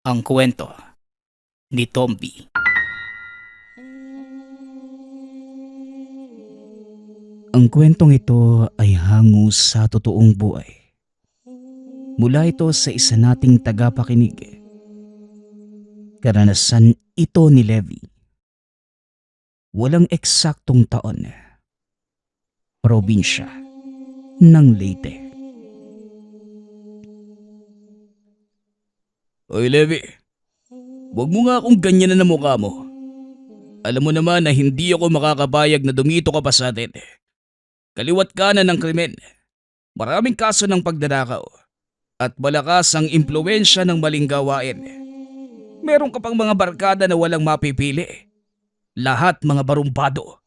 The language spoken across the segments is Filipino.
Ang kwento ni Tomby. Ang kwentong ito ay hango sa totoong buhay. Mula ito sa isa nating tagapakinig. Karanasan ito ni Levi. Walang eksaktong taon. Probinsya ng Leyte. Oy Levi, huwag mo nga akong ganyan na mukha mo. Alam mo naman na hindi ako makakabayag na dumito ka pa sa atin. Kaliwat kanan ng krimen. Maraming kaso ng pagdanakaw. At malakas ang impluwensya ng maling gawain. Meron ka pang mga barkada na walang mapipili. Lahat mga barumbado.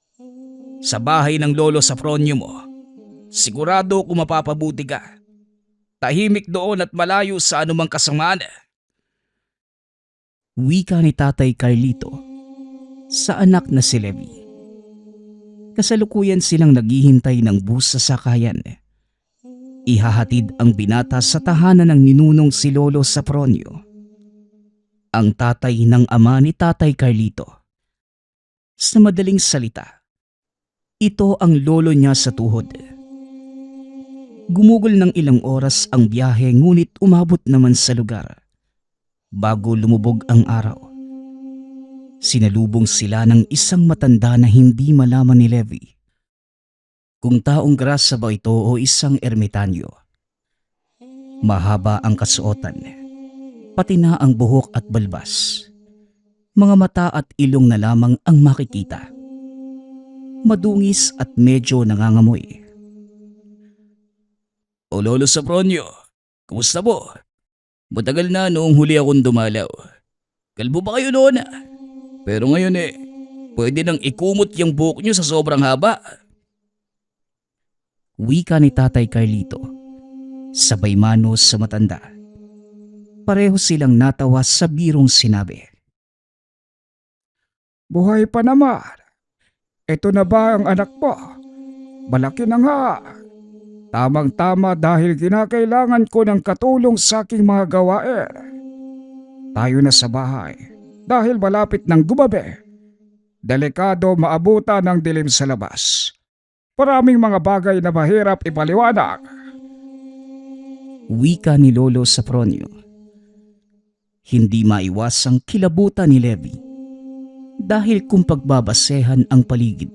Sa bahay ng lolo sa fronyo mo, sigurado kung mapapabuti ka. Tahimik doon at malayo sa anumang kasamaan. Wika ni Tatay Carlito sa anak na si Levi. Kasalukuyan silang naghihintay ng bus sa sakayan. Ihahatid ang binata sa tahanan ng ninunong si Lolo Safronio, ang tatay ng ama ni Tatay Carlito. Sa madaling salita, ito ang lolo niya sa tuhod. Gumugol ng ilang oras ang biyahe ngunit umabot naman sa lugar bago lumubog ang araw. Sinalubong sila ng isang matanda na hindi malaman ni Levi kung taong grasa ba ito o isang ermitanyo. Mahaba ang kasuotan, pati na ang buhok at balbas. Mga mata at ilong na lamang ang makikita. Madungis at medyo nangangamoy. O Lolo Safronio, kumusta po? Matagal na noong huli akong dumalaw. Kalbo ba kayo noon? Pero ngayon pwede nang ikumot yung buhok nyo sa sobrang haba. Wika ni Tatay Carlito, sabay manos sa matanda. Pareho silang natawa sa birong sinabi. Buhay pa naman. Ito na ba ang anak mo? Malaki na nga. Tamang-tama dahil kinakailangan ko ng katulong sa aking mga gawain. Tayo na sa bahay dahil malapit ng gumabi. Delikado maabutan ng dilim sa labas. Maraming mga bagay na mahirap ipaliwanag. Wika ni Lolo Safronio. Hindi maiwasang kilabutan ni Levi dahil kung pagbabasehan ang paligid,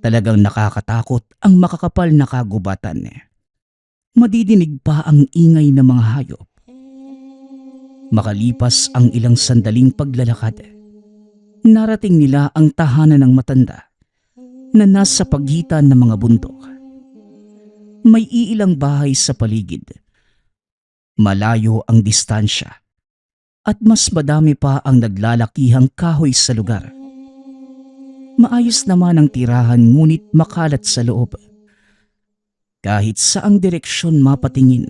talagang nakakatakot ang makakapal na kagubatan. Madidinig pa ang ingay ng mga hayop. Makalipas ang ilang sandaling paglalakad, narating nila ang tahanan ng matanda na nasa pagitan ng mga bundok. May iilang bahay sa paligid. Malayo ang distansya at mas madami pa ang naglalakihang kahoy sa lugar. Maayos naman ang tirahan ngunit makalat sa loob. Kahit saang direksyon mapatingin,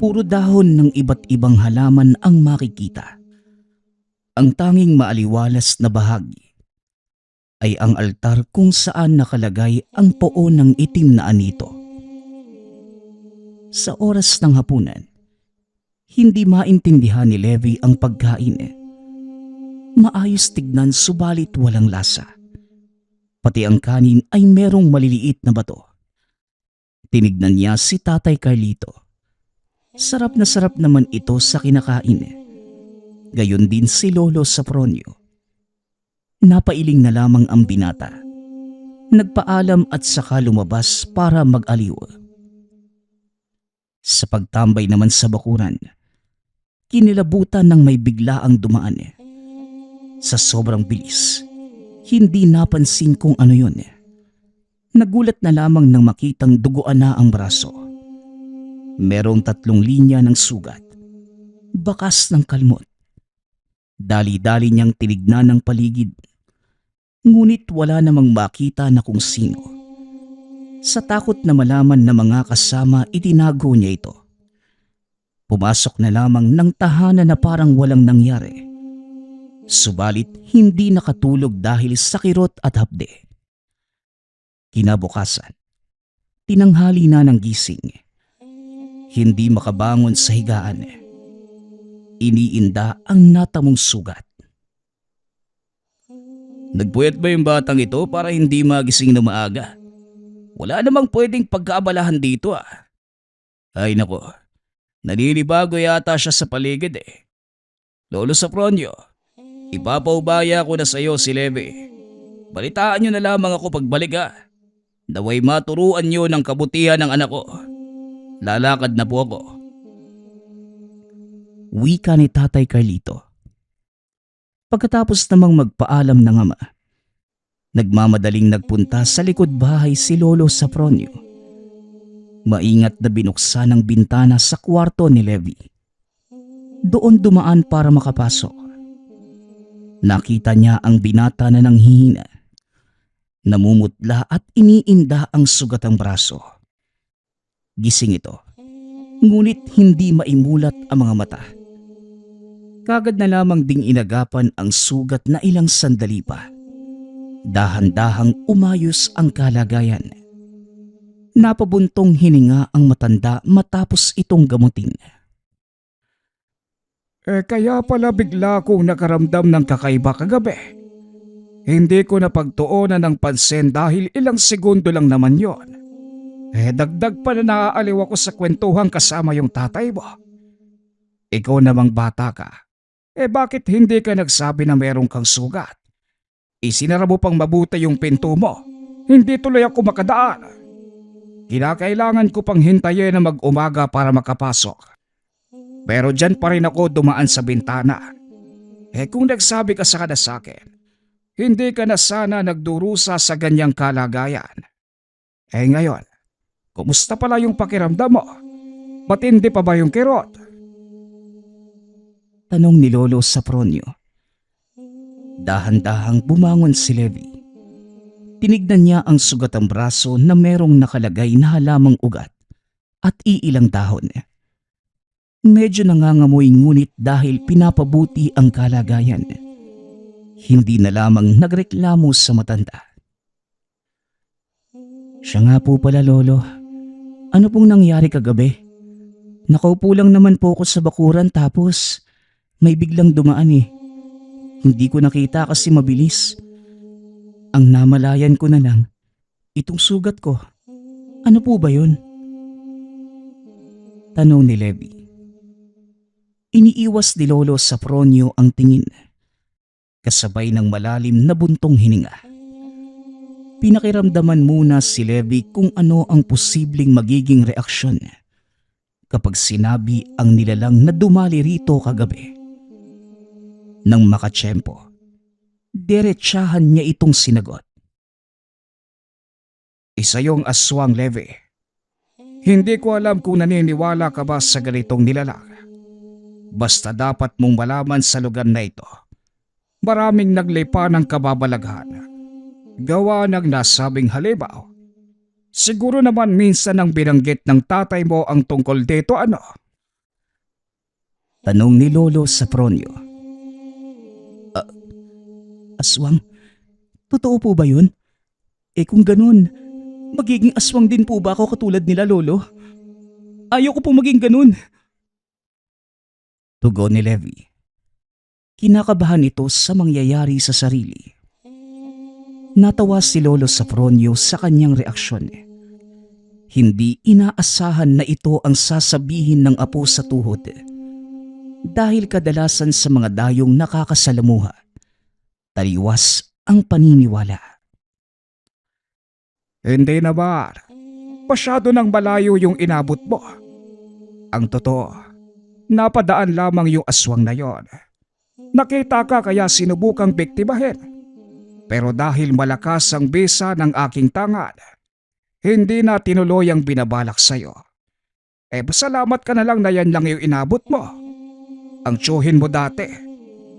puro dahon ng iba't ibang halaman ang makikita. Ang tanging maaliwalas na bahagi ay ang altar kung saan nakalagay ang poon ng itim na anito. Sa oras ng hapunan, hindi maintindihan ni Levi ang pagkain. Maayos tignan subalit walang lasa. Pati ang kanin ay merong maliliit na bato. Tinignan niya si Tatay Carlito. Sarap na sarap naman ito sa kinakain. Gayon din si Lolo Safronio. Napailing na lamang ang binata. Nagpaalam at saka lumabas para mag-aliw. Sa pagtambay naman sa bakuran, kinilabutan ng may biglaang dumaan. Sa sobrang bilis, hindi napansin kung ano yun. Nagulat na lamang nang makitang duguan na ang braso. Merong 3 linya ng sugat. Bakas ng kalmot. Dali-dali niyang tinignan ng paligid. Ngunit wala namang makita na kung sino. Sa takot na malaman na mga kasama, itinago niya ito. Pumasok na lamang ng tahanan na parang walang nangyari. Subalit hindi nakatulog dahil sa kirot at hapde. Kinabukasan, tinanghali na ng gising. Hindi makabangon sa higaan. iniinda ang natamong sugat. Nagpuyat ba yung batang ito para hindi magising na maaga? Wala namang pwedeng pagkaabalahan dito ah. Ay nako, naninibago yata siya sa paligid eh. Lolo Sopronio, ipapaubaya ko na sa iyo si Leve. Balitaan niyo na lamang ako pagbalik ah. Naway maturuan niyo ng kabutihan ng anak ko. Lalakad na po ako. Wika ni Tatay Carlito. Pagkatapos namang magpaalam ng ama, nagmamadaling nagpunta sa likod bahay si Lolo Sopronio. Maingat na binuksan ang bintana sa kwarto ni Levi. Doon dumaan para makapasok. Nakita niya ang binata na nanghihina. Namumutla at iniinda ang sugatang braso. Gising ito, ngunit hindi maimulat ang mga mata. Kagad na lamang ding inagapan ang sugat na ilang sandali pa. Dahan-dahang umayos ang kalagayan. Napabuntong hininga ang matanda matapos itong gamutin. Kaya pala bigla akong nakaramdam ng kakaiba kagabi. Hindi ko napagtuunan ng pansin dahil ilang segundo lang naman yon. Dagdag pa na naaaliw ako sa kwentuhan kasama yung tatay mo. Ikaw namang bata ka. Bakit hindi ka nagsabi na meron kang sugat? Isinara mo pang mabuti yung pinto mo. Hindi tuloy ako makadaan. Kinakailangan ko pang hintayin na mag-umaga para makapasok. Pero dyan pa rin ako dumaan sa bintana. Kung nagsabi ka sana sa akin, hindi ka na sana nagdurusa sa ganyang kalagayan. Ngayon, kumusta pala yung pakiramdam mo? Matindi pa ba yung kirot? Tanong ni Lolo Sopronio. Dahan-dahang bumangon si Levi. Tinignan niya ang sugatang braso na merong nakalagay na halamang ugat at iilang dahon. Medyo nangangamoy ngunit dahil pinapabuti ang kalagayan. Hindi na lamang nagreklamo sa matanda. Siya nga po pala, Lolo. Ano pong nangyari kagabi? Nakaupo lang naman po ako sa bakuran tapos may biglang dumaan eh. Hindi ko nakita kasi mabilis. Ang namalayan ko na lang, itong sugat ko. Ano po ba yun? Tanong ni Levi. Iniiwas ni Lolo Sopronio ang tingin, kasabay ng malalim na buntong hininga. Pinakiramdaman muna si Levi kung ano ang posibleng magiging reaksyon kapag sinabi ang nilalang na dumali rito kagabi. Nang makatsyempo, diretsahan niya itong sinagot. Isa yung aswang, Levi. Hindi ko alam kung naniniwala ka ba sa ganitong nilalang. Basta dapat mong malaman sa lugar na ito. Maraming naglipa ng kababalaghan. Gawa ng nasabing halimaw. Siguro naman minsan nang binanggit ng tatay mo ang tungkol dito ano? Tanong ni Lolo Sopronio. Aswang? Totoo po ba yun? Kung ganun, magiging aswang din po ba ako katulad nila, Lolo? Ayoko po maging ganun. Tugon ni Levi. Kinakabahan ito sa mangyayari sa sarili. Natawa si Lolo Sopronio sa kanyang reaksyon. Hindi inaasahan na ito ang sasabihin ng apo sa tuhod. Dahil kadalasan sa mga dayong nakakasalamuha, taliwas ang paniniwala. Hindi naman. Masyado nang malayo yung inabot mo. Ang totoo, napadaan lamang yung aswang na yon. Nakita ka kaya sinubukang biktimahin. Pero dahil malakas ang bisa ng aking tangan, hindi na tinuloy ang binabalak sa'yo. Pasalamat ka na lang na yan lang yung inabot mo. Ang tsuhin mo dati,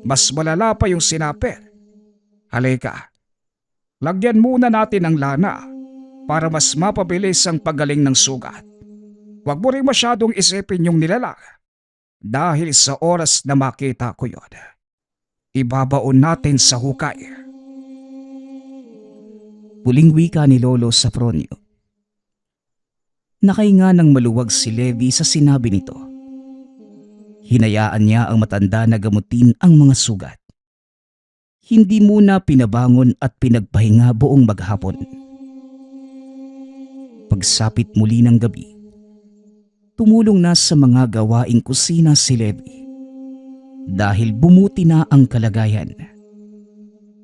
mas malala pa yung sinapit. Halika, lagyan muna natin ng lana para mas mapabilis ang paggaling ng sugat. Huwag mo rin masyadong isipin yung nilalang dahil sa oras na makita ko yon, ibabaon natin sa hukay. Huling wika ni Lolo Sopronio. Nakahinga ng maluwag si Levi sa sinabi nito. Hinayaan niya ang matanda na gamutin ang mga sugat. Hindi muna pinabangon at pinagpahinga buong maghapon. Pagsapit muli ng gabi, tumulong na sa mga gawaing kusina si Levi. Dahil bumuti na ang kalagayan,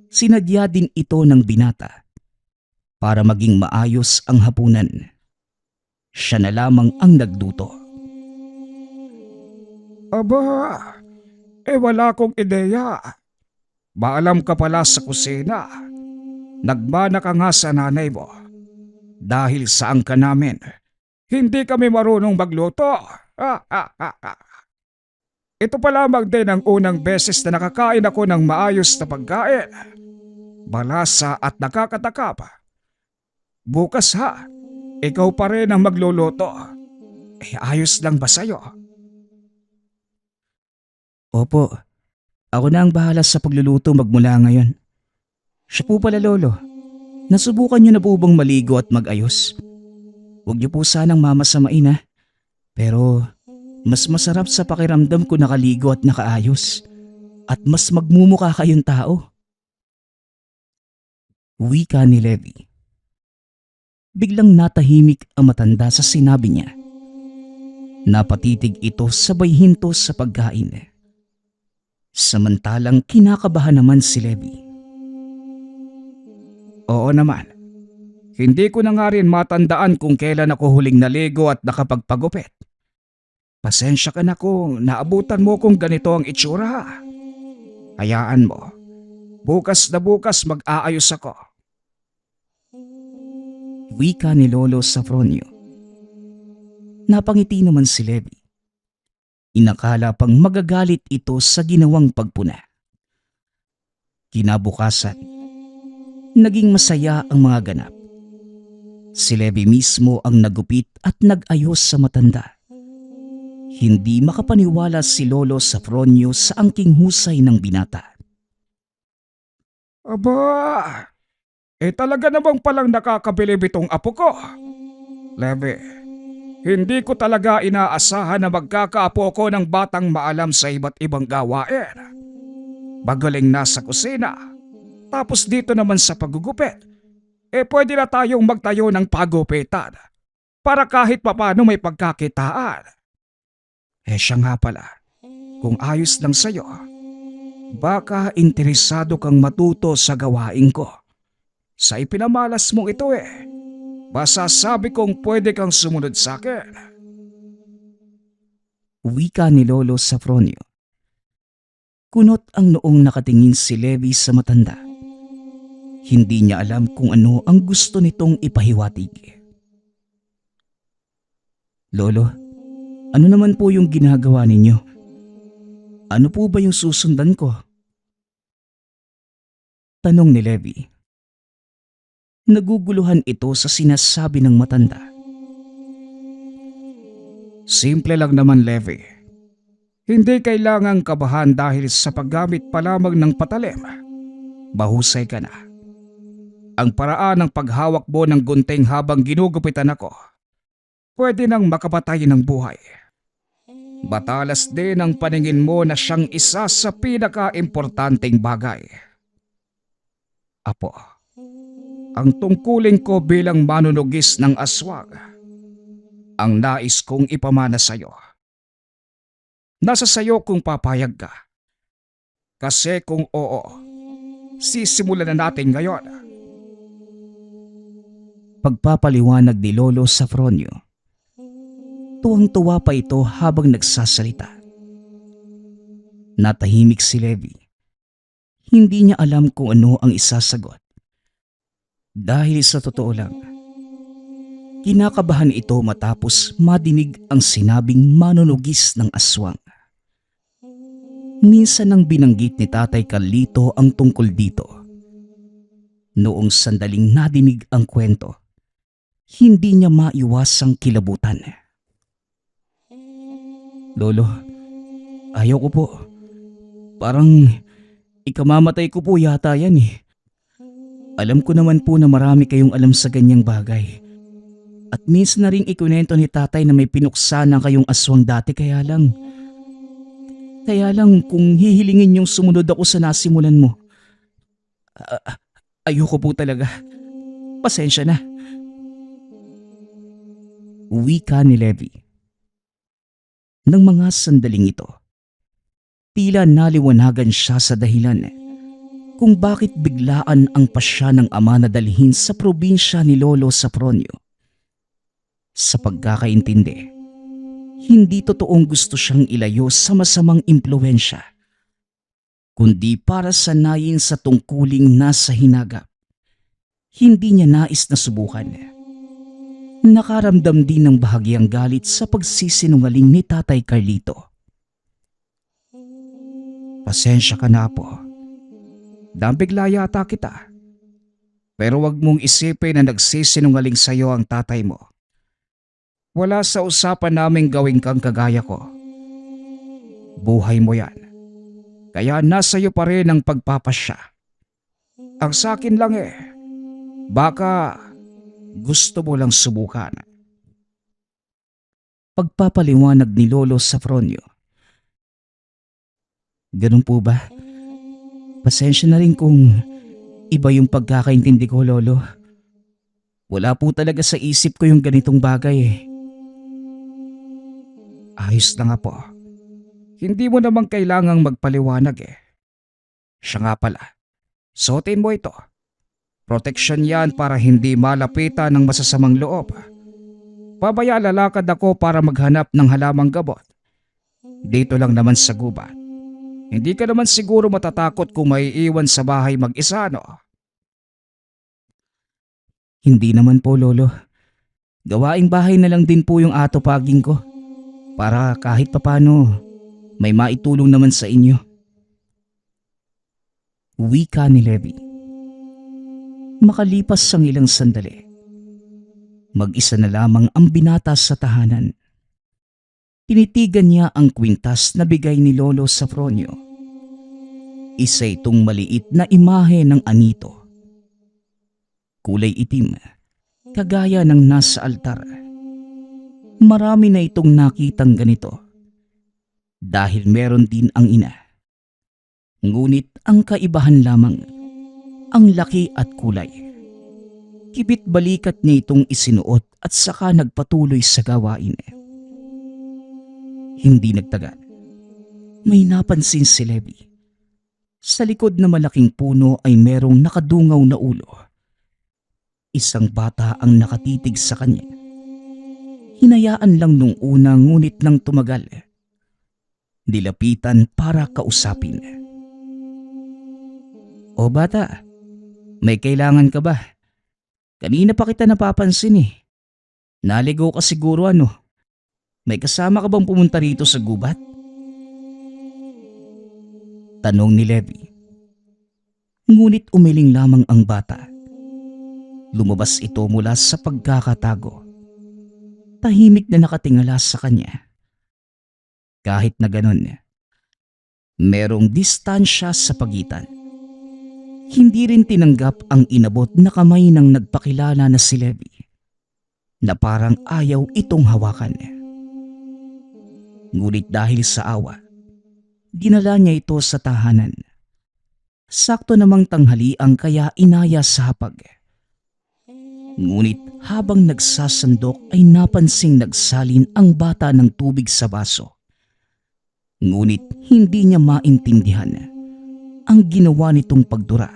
sinadya din ito ng binata para maging maayos ang hapunan. Siya na lamang ang nagluto. Aba, wala akong ideya. Maalam ka pala sa kusina. Nagmana ka nga sa nanay mo. Dahil saan ka namin, hindi kami marunong magluto. Ito pa lamang din ang unang beses na nakakain ako ng maayos na pagkain. Malasa at nakakatakap. Bukas ha, ikaw pa rin ang magluluto. Ayos lang ba sa'yo? Opo, ako na ang bahala sa pagluluto magmula ngayon. Siya po pala, Lolo. Nasubukan niyo na po bang maligo at magayos? Huwag niyo po sanang mamasamain ha. Pero mas masarap sa pakiramdam ko nakaligo at nakaayos. At mas magmumukha kayong tao. Wika ni Levi. Biglang natahimik ang matanda sa sinabi niya. Napatitig ito sabay hinto sa pagkain. Samantalang kinakabahan naman si Levi. Oo naman. Hindi ko na nga rin matandaan kung kailan ako huling naligo at nakapagpagupit. Pasensya ka na kung naabutan mo kung ganito ang itsura. Hayaan mo. Bukas na bukas mag-aayos ako. Wika ni Lolo Safronio. Napangiti naman si Levi. Inakala pang magagalit ito sa ginawang pagpuna. Kinabukasan, naging masaya ang mga ganap. Si Levi mismo ang nagupit at nag-ayos sa matanda. Hindi makapaniwala si Lolo Safronio sa angking husay ng binata. Aba, talaga namang palang nakakabilib itong apo ko. Levi, hindi ko talaga inaasahan na magkakaapo ko ng batang maalam sa iba't ibang gawain. Magaling na sa kusina, tapos dito naman sa paggugupit. Pwede na tayong magtayo ng pagupitan para kahit papano may pagkakitaan. Siya nga pala, kung ayos lang sa'yo, baka interesado kang matuto sa gawain ko. Sa ipinamalas mong ito basta sabi kong pwede kang sumunod sa akin. Wika ni Lolo Safronio. Kunot ang noong nakatingin si Levi sa matanda. Hindi niya alam kung ano ang gusto nitong ipahiwatig. Lolo, ano naman po yung ginagawa ninyo? Ano po ba yung susundan ko? Tanong ni Levi. Naguguluhan ito sa sinasabi ng matanda. Simple lang naman, Levi. Hindi kailangang kabahan dahil sa paggamit pa lamang ng patalim. Mahusay ka na. Ang paraan ng paghawak mo ng gunting habang ginugupitan ako, pwede nang makapatay ng buhay. Matalas din ang paningin mo na siyang isa sa pinaka-importanteng bagay. Apo, ang tungkulin ko bilang manunugis ng aswang, ang nais kong ipamana sa iyo. Nasa sayo kung papayag ka. Kasi kung oo, sisimulan na natin ngayon. Pagpapaliwanag ni Lolo Safronio. Tuwang-tuwa pa ito habang nagsasalita. Natahimik si Levi. Hindi niya alam kung ano ang isasagot. Dahil sa totoo lang, kinakabahan ito matapos madinig ang sinabing manunugis ng aswang. Minsan nang binanggit ni Tatay Carlito ang tungkol dito. Noong sandaling nadinig ang kwento, hindi niya maiwasang kilabutan. Lolo, ayaw ko po. Parang ikamamatay ko po yata yan Alam ko naman po na marami kayong alam sa ganyang bagay. At minsan na rin ikunento ni tatay na may pinuksa na kayong aswang dati kaya lang. Kaya lang kung hihilingin yung sumunod ako sa nasimulan mo, ayoko po talaga. Pasensya na. Wika ni Levi. Nang mga sandaling ito, tila naliwanagan siya sa dahilan kung bakit biglaan ang pasya ng ama na dalhin sa probinsya ni Lolo Safronio. Sa pagkakaintindi, hindi totoong gusto siyang ilayo sa masamang impluensya, kundi para sanayin sa tungkuling nasa hinagap. Hindi niya nais na subukan. Nakaramdam din ng bahagyang galit sa pagsisinungaling ni Tatay Carlito. Pasensya ka na po. Dambigla yata kita. Pero wag mong isipin na nagsisinungaling sa'yo ang tatay mo. Wala sa usapan naming gawin kang kagaya ko. Buhay mo yan. Kaya nasa iyo pa rin ang pagpapasya. Ang sakin lang baka gusto mo lang subukan. Pagpapaliwanag ni Lolo Safronio. Ganun po ba? Pasensya na rin kung iba yung pagkakaintindi ko, Lolo. Wala po talaga sa isip ko yung ganitong bagay. Ayos na nga po. Hindi mo namang kailangang magpaliwanag Siya nga pala, suotin mo ito. Proteksyon yan para hindi malapitan ng masasamang loob. Pabaya lalakad ako para maghanap ng halamang gamot. Dito lang naman sa gubat. Hindi ka naman siguro matatakot kung may iwan sa bahay mag-isa, no? Hindi naman po, Lolo. Gawaing bahay na lang din po yung atupagin ko. Para kahit papano, may maitulong naman sa inyo. Wika ni Levi. Makalipas ang ilang sandali, mag-isa na lamang ang binata sa tahanan. Tinitigan niya ang kwintas na bigay ni Lolo Safronio. Isa itong maliit na imahe ng anito. Kulay itim, kagaya ng nasa altar. Marami na itong nakitang ganito. Dahil meron din ang ina. Ngunit ang kaibahan lamang, ang laki at kulay. Kibit balikat niya itong isinuot at saka nagpatuloy sa gawain. Hindi nagtagal. May napansin si Levi. Sa likod na malaking puno ay merong nakadungaw na ulo. Isang bata ang nakatitig sa kanya. Hinayaan lang nung una ngunit nang tumagal, nilapitan para kausapin. O bata, may kailangan ka ba? Kanina pa kita napapansin Naligaw ka siguro May kasama ka bang pumunta rito sa gubat? Tanong ni Levi. Ngunit umiling lamang ang bata. Lumabas ito mula sa pagkakatago. Tahimik na nakatingala sa kanya. Kahit na ganun, merong distansya sa pagitan. Hindi rin tinanggap ang inabot na kamay ng nagpakilala na si Levi, na parang ayaw itong hawakan. Ngunit dahil sa awa, dinala niya ito sa tahanan. Sakto namang tanghaliang kaya inaya sa hapag. Ngunit habang nagsasandok ay napansing nagsalin ang bata ng tubig sa baso. Ngunit hindi niya maintindihan ang ginawa nitong pagdura.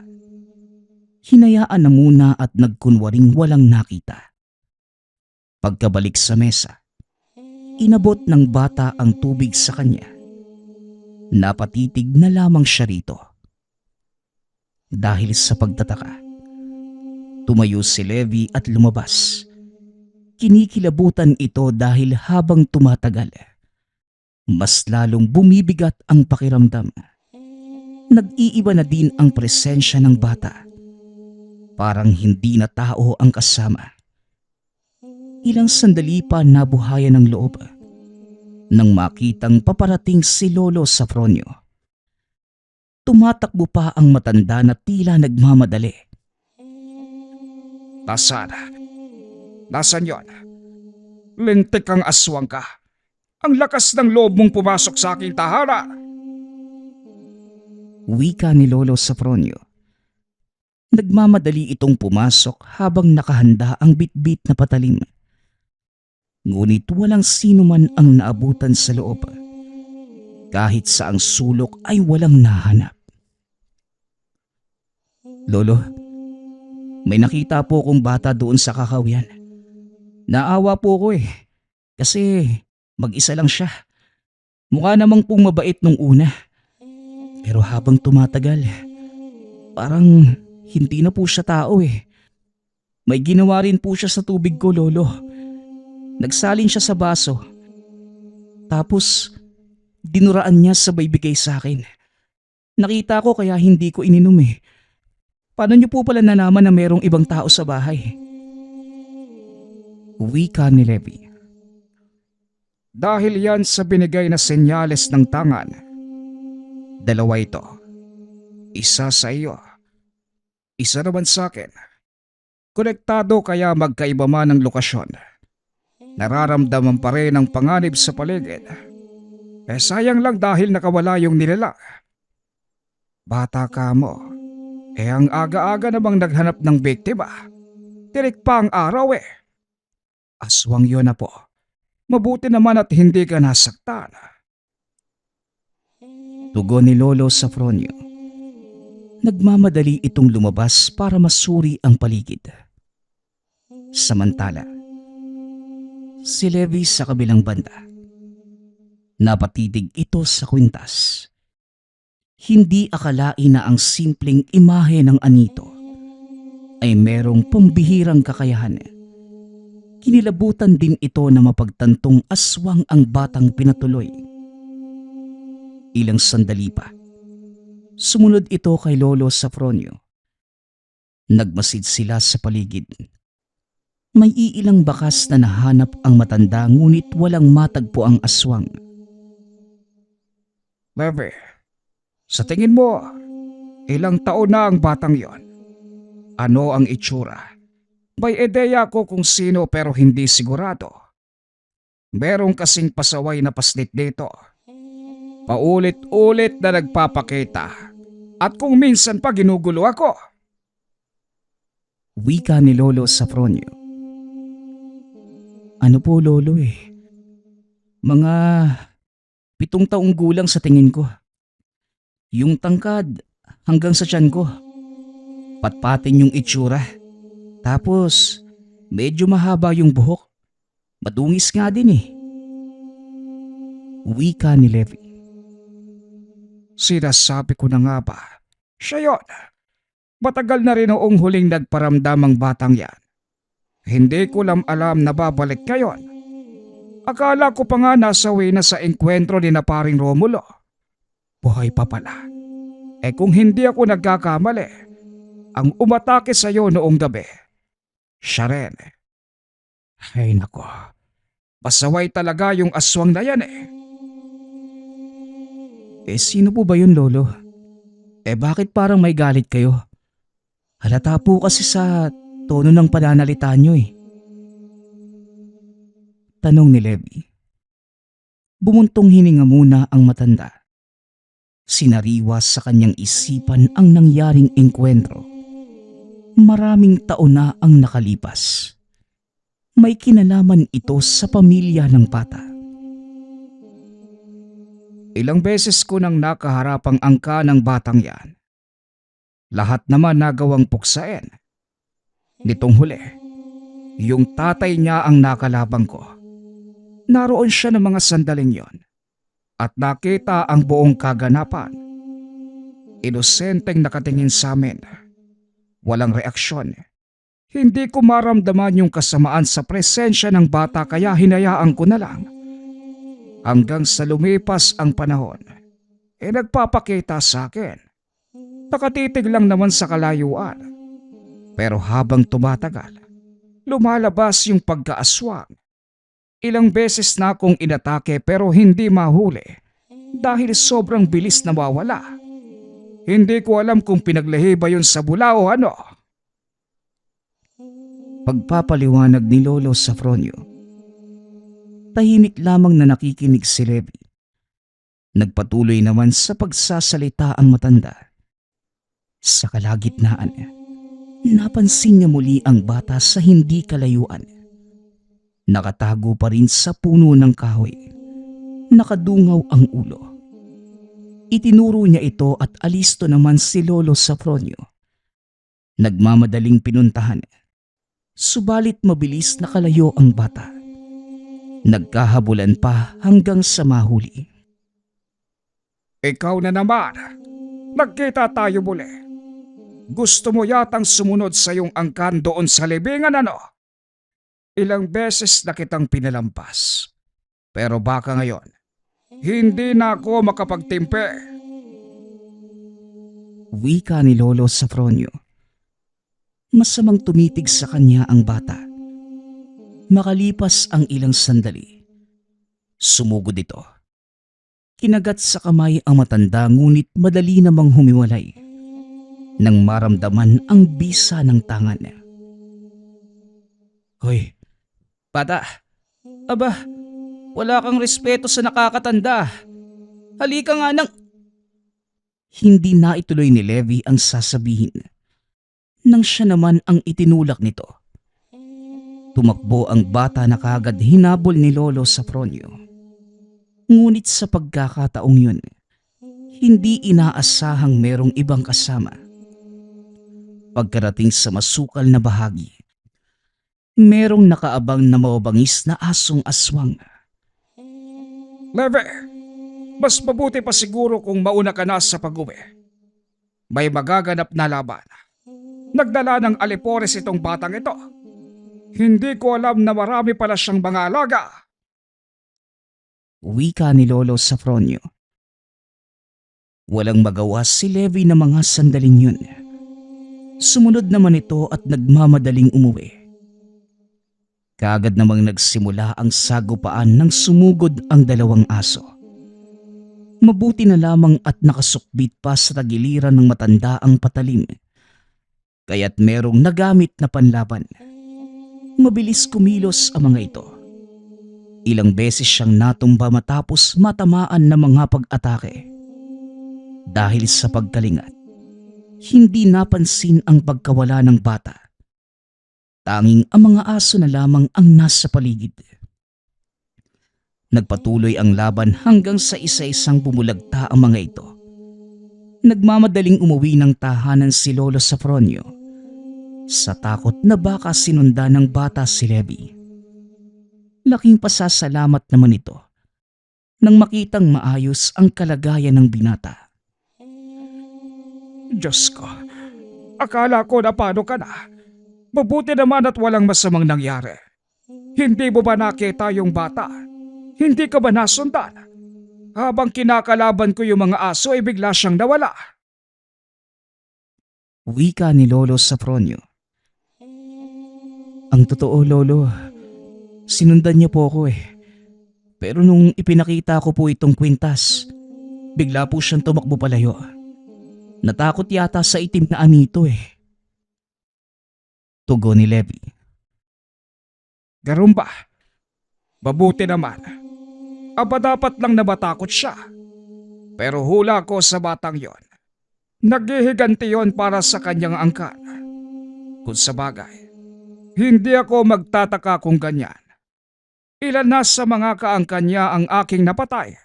Hinayaan na muna at nagkunwaring walang nakita. Pagkabalik sa mesa, inabot ng bata ang tubig sa kanya. Napatitig na lamang siya rito. Dahil sa pagtataka, tumayo si Levi at lumabas. Kinikilabutan ito dahil habang tumatagal, mas lalong bumibigat ang pakiramdam. Nag-iiba na din ang presensya ng bata. Parang hindi na tao ang kasama. Ilang sandali pa nabuhayan ng loob nang makitang paparating si Lolo Safronio. Tumatakbo pa ang matanda na tila nagmamadali. Nasaan yon? Lintik kang aswang ka. Ang lakas ng loob mong pumasok sa aking tahanan. Wika ni Lolo Safronio. Nagmamadali itong pumasok habang nakahanda ang bitbit na patalim. Ngunit walang sino man ang naabutan sa loob. Kahit sa ang sulok ay walang nahanap. Lolo, may nakita po akong bata doon sa kakawian. Naawa po ko kasi mag-isa lang siya. Mukha namang pong mabait nung una. Pero habang tumatagal, parang hindi na po siya tao May ginawa rin po siya sa tubig ko, Lolo. Nagsalin siya sa baso. Tapos, dinuraan niya sabay bigay sa akin. Nakita ko kaya hindi ko ininom Paano niyo po pala nalaman na merong ibang tao sa bahay? Wika ni Levi. Dahil yan sa binigay na senyales ng tangan. Dalawa ito. Isa sa iyo. Isa naman sa akin. Konektado kaya magkaiba man ang lokasyon. Nararamdaman pa rin ang panganib sa paligid. Sayang lang dahil nakawala yung nilalang. Bata ka mo. Ang aga-aga namang naghanap ng biktima. Tirik pa ang araw Aswang yun na po. Mabuti naman at hindi ka nasaktan. Tugon ni Lolo Safronio. Nagmamadali itong lumabas para masuri ang paligid. Samantala, si Levi sa kabilang banda. Napatitig ito sa kwintas. Hindi akalain na ang simpleng imahe ng anito ay merong pambihirang kakayahan. Kinilabutan din ito na mapagtantong aswang ang batang pinatuloy. Ilang sandali pa, sumunod ito kay Lolo Safronio. Nagmasid sila sa paligid. May iilang bakas na nahanap ang matanda ngunit walang matagpo ang aswang. Levi, sa tingin mo, ilang taon na ang batang yon? Ano ang itsura? May ideya ko kung sino pero hindi sigurado. Merong kasing pasaway na paslit dito. Paulit-ulit na nagpapakita. At kung minsan pa ginugulo ako. Wika ni Lolo Safronio. Ano po, Lolo Mga 7 taong gulang sa tingin ko. Yung tangkad hanggang sa tiyan ko. Patpatin yung itsura. Tapos medyo mahaba yung buhok. Madungis nga din Wika ni Levi. Sinasabi ko na nga ba? Siya yun. Matagal na rin noong huling nagparamdam ang batang yan. Hindi ko lang alam na babalik ngayon. Akala ko pa nga nasawi na sa engkwentro ni na paring Romulo. Buhay pa pala. Kung hindi ako nagkakamali, ang umatake sa iyo noong gabi, siya rin. Ay nako, pasaway talaga yung aswang na yan Sino po ba yun, Lolo? Bakit parang may galit kayo? Halata po kasi sa tono ng pananalita nyo Tanong ni Levi. Bumuntong hininga muna ang matanda. Sinariwa sa kanyang isipan ang nangyaring engkwentro. Maraming taon na ang nakalipas. May kinalaman ito sa pamilya ng bata. Ilang beses ko nang nakaharapang angka ng batang yan. Lahat naman nagawang puksain. Nitong huli, yung tatay niya ang nakalabang ko. Naroon siya ng mga sandaling yon at nakita ang buong kaganapan. Inosenteng nakatingin sa amin. Walang reaksyon. Hindi ko maramdaman yung kasamaan sa presensya ng bata kaya hinayaan ko na lang. Hanggang sa lumipas ang panahon, nagpapakita sa akin. Nakatitig lang naman sa kalayuan. Pero habang tumatagal, lumalabas yung pagkaaswang. Ilang beses na akong inatake pero hindi mahuli dahil sobrang bilis na mawala. Hindi ko alam kung pinaglahi ba yun sa bula o ano. Pagpapaliwanag ni Lolo Safronio. Tahimik lamang na nakikinig si Levi. Nagpatuloy naman sa pagsasalita ang matanda. Sa kalagitnaan, napansin niya muli ang bata sa hindi kalayuan. Nakatago pa rin sa puno ng kahoy. Nakadungaw ang ulo. Itinuro niya ito at alisto naman si Lolo Safronio. Nagmamadaling pinuntahan. Subalit mabilis nakalayo ang bata. Nagkahabulan pa hanggang sa mahuli. Ikaw na naman. Nagkita tayo muli. Gusto mo yatang sumunod sa iyong angkan doon sa libingan, ano? Ilang beses na kitang pinalampas. Pero baka ngayon, hindi na ako makapagtimpe. Wika ni Lolo Safronio. Masamang tumitig sa kanya ang bata. Makalipas ang ilang sandali, sumugod ito. Kinagat sa kamay ang matanda ngunit madali namang humiwalay nang maramdaman ang bisa ng tangan. Hoy, bata! Aba, wala kang respeto sa nakakatanda. Halika nga nang... Hindi na ituloy ni Levi ang sasabihin nang siya naman ang itinulak nito. Tumakbo ang bata na kaagad hinabol ni Lolo Safronio. Ngunit sa pagkakataong yun, hindi inaasahang merong ibang kasama. Pagkarating sa masukal na bahagi, merong nakaabang na mababangis na asong aswang. Leve, mas mabuti pa siguro kung mauna ka na sa pag-uwi. May magaganap na laban. Nagdala ng alipores itong batang ito. Hindi ko alam na marami pala siyang mga alaga. Wika ni Lolo Safronio. Walang magawa si Levi na mga sandaling yun. Sumunod naman ito at nagmamadaling umuwi. Kaagad namang nagsimula ang sagupaan nang sumugod ang dalawang aso. Mabuti na lamang at nakasukbit pa sa tagiliran ng matanda ang patalim. Kaya't merong nagamit na panlaban. Mabilis kumilos ang mga ito. Ilang beses siyang natumba matapos matamaan ng mga pag-atake. Dahil sa pagkalingat, hindi napansin ang pagkawala ng bata. Tanging ang mga aso na lamang ang nasa paligid. Nagpatuloy ang laban hanggang sa isa-isang bumulagta ang mga ito. Nagmamadaling umuwi ng tahanan si Lolo Safronio sa takot na baka sinundan ng bata si Levi. Laking pasasalamat naman ito nang makitang maayos ang kalagayan ng binata. Diyos ko, akala ko na paano ka na. Mabuti naman at walang masamang nangyari. Hindi mo ba nakita yung bata? Hindi ka ba nasundan? Habang kinakalaban ko yung mga aso ay bigla siyang nawala. Wika ni Lolo Safronio. Ang totoo, Lolo, sinundan niya po ako eh. Pero nung ipinakita ko po itong kwintas, bigla po siyang tumakbo palayo. Natakot yata sa itim na anito eh. Tugon ni Levi. Ganun ba? Mabuti naman. Aba dapat lang na matakot siya. Pero hula ko sa batang yon. Naghihiganti yon para sa kanyang angkan. Kung sa bagay, hindi ako magtataka kung ganyan. Ilan na sa mga kaangkan niya ang aking napatay.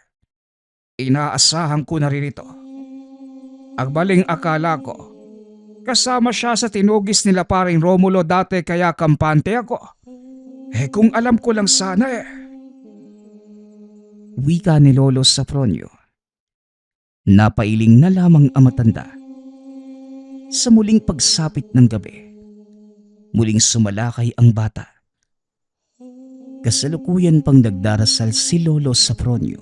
Inaasahan ko na rin ito. Ang maling akala ko, kasama siya sa tinugis nila paring Romulo dati kaya kampante ako. Eh kung alam ko lang sana eh. Wika ni Lolo Safronio. Napailing na lamang ang matanda. Sa muling pagsapit ng gabi, muling sumalakay ang bata. Kasalukuyan pang nagdarasal si Lolo Safronio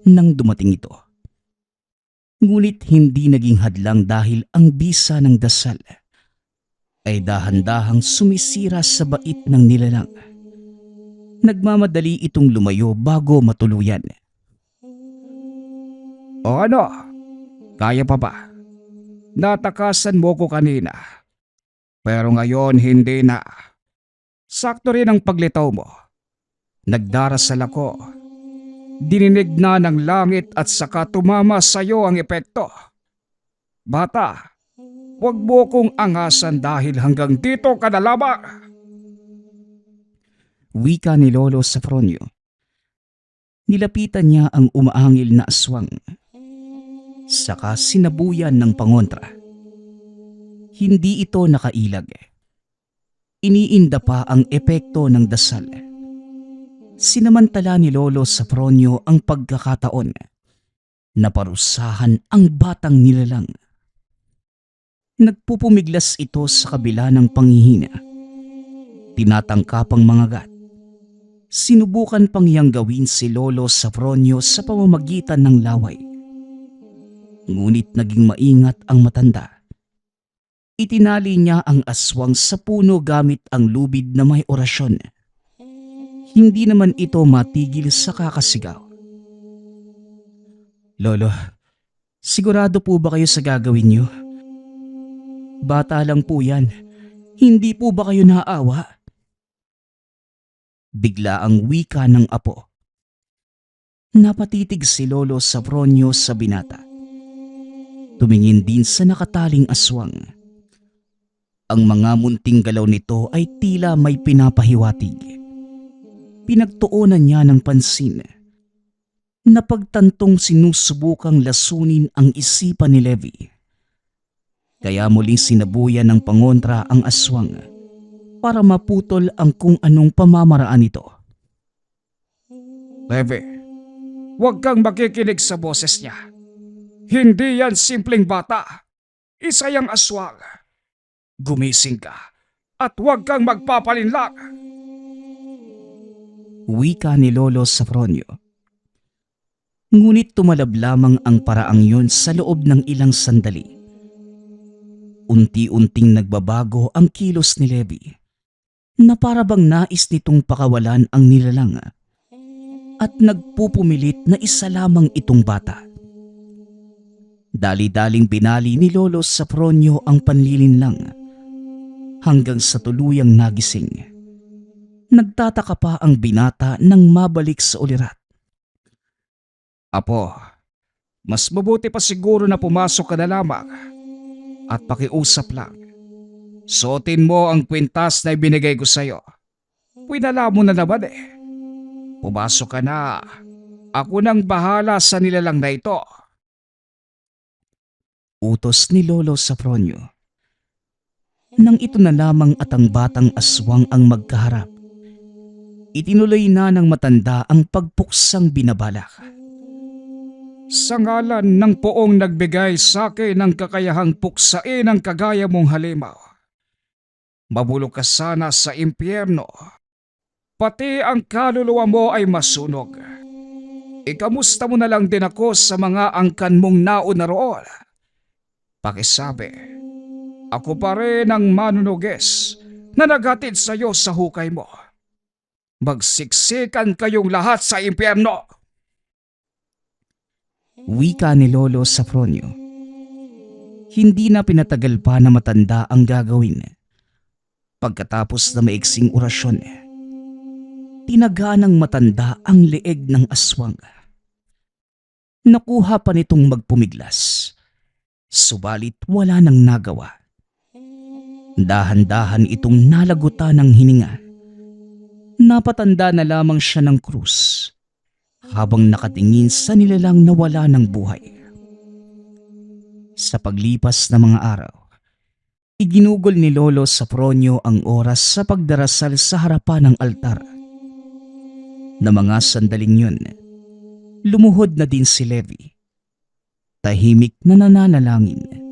nang dumating ito. Ngunit hindi naging hadlang dahil ang bisa ng dasal ay dahan-dahang sumisira sa bait ng nilalang. Nagmamadali itong lumayo bago matuluyan. O ano? Kaya pa ba? Natakasan mo ko kanina. Pero ngayon hindi na. Sakto rin ang paglitaw mo. Nagdarasal ako. Dininig na ng langit at saka tumama sa iyo ang epekto. Bata, huwag mo kong angasan dahil hanggang dito ka na lamang. Wika ni Lolo Safronio. Nilapitan niya ang umaangil na aswang. Saka sinabuyan ng pangontra. Hindi ito nakailag. Iniinda pa ang epekto ng dasal. Sinamantala ni Lolo Safronio ang pagkakataon na parusahan ang batang nilalang. Nagpupumiglas ito sa kabila ng panghihina. Tinatangkapang mangagat. Sinubukan pang iyang gawin si Lolo Safronio sa pamamagitan ng laway. Ngunit naging maingat ang matanda. Itinali niya ang aswang sa puno gamit ang lubid na may orasyon. Hindi naman ito matigil sa kakasigaw. Lolo, sigurado po ba kayo sa gagawin niyo? Bata lang po yan. Hindi po ba kayo naawa? Bigla ang wika ng apo. Napatitig si Lolo Safronio sa binata. Tumingin din sa nakataling aswang. Ang mga munting galaw nito ay tila may pinapahiwatig. Pinagtuunan niya ng pansin. Napagtantong sinusubukang lasunin ang isipan ni Levi. Kaya muling sinabuyan ng pangontra ang aswang para maputol ang kung anong pamamaraan nito. Levi, huwag kang makikinig sa boses niya. Hindi yan simpleng bata. Isa yang aswang. Gumising ka at huwag kang magpapalinlang. Wika ni Lolo Safronio. Ngunit tumalab lamang ang paraang yun sa loob ng ilang sandali. Unti-unting nagbabago ang kilos ni Levi na para bang nais nitong pakawalan ang nilalang at nagpupumilit na isa lamang itong bata. Dali-daling binali ni Lolo Safronio ang panlilinlang hanggang sa tuluyang nagising. Nagtataka pa ang binata nang mabalik sa ulirat. Apo, mas mabuti pa siguro na pumasok ka na lamang at pakiusap lang. Suotin mo ang kwintas na ibinigay ko sa'yo. Pinala mo na naman eh. Pumasok ka na. Ako nang bahala sa nilalang na ito. Utos ni Lolo Safronio. Nang ito na lamang at ang batang aswang ang magkaharap, itinuloy na ng matanda ang pagpuksang binabalak. Sa ngalan ng poong nagbigay sa akin ng kakayahang puksain ang kagaya mong halimaw, mabulok ka sana sa impyerno. Pati ang kaluluwa mo ay masunog. Ikamusta mo na lang din ako sa mga angkan mong nauna roon. Pakisabi, ako pa rin ang manunuges na naghatid sa iyo sa hukay mo. Magsiksikan kayong lahat sa impyerno. Wika ni Lolo Safronio. Hindi na pinatagal pa na matanda ang gagawin. Pagkatapos na maiksing orasyon, tinaga ng matanda ang leeg ng aswang. Nakuha pa nitong magpumiglas, subalit wala nang nagawa. Dahan-dahan itong nalagutan ng hininga. Napatanda na lamang siya ng krus habang nakatingin sa nilalang na wala ng buhay. Sa paglipas ng mga araw, iginugol ni Lolo Safronio ang oras sa pagdarasal sa harapan ng altar. Na mga sandaling yun, lumuhod na din si Levi. Tahimik na nananalangin.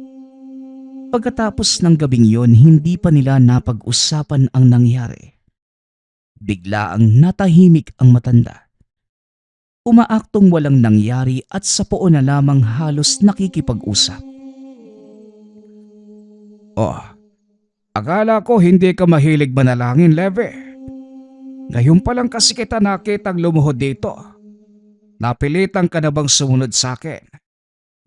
Pagkatapos ng gabing yon, hindi pa nila napag-usapan ang nangyari. Bigla ang natahimik ang matanda. Umaaktong walang nangyari at sa poon na lamang halos nakikipag-usap. Oh, akala ko hindi ka mahilig manalangin, Levi. Ngayon pa lang kasi kita nakitang lumuhod dito. Napilitan ka na bang sumunod sa akin?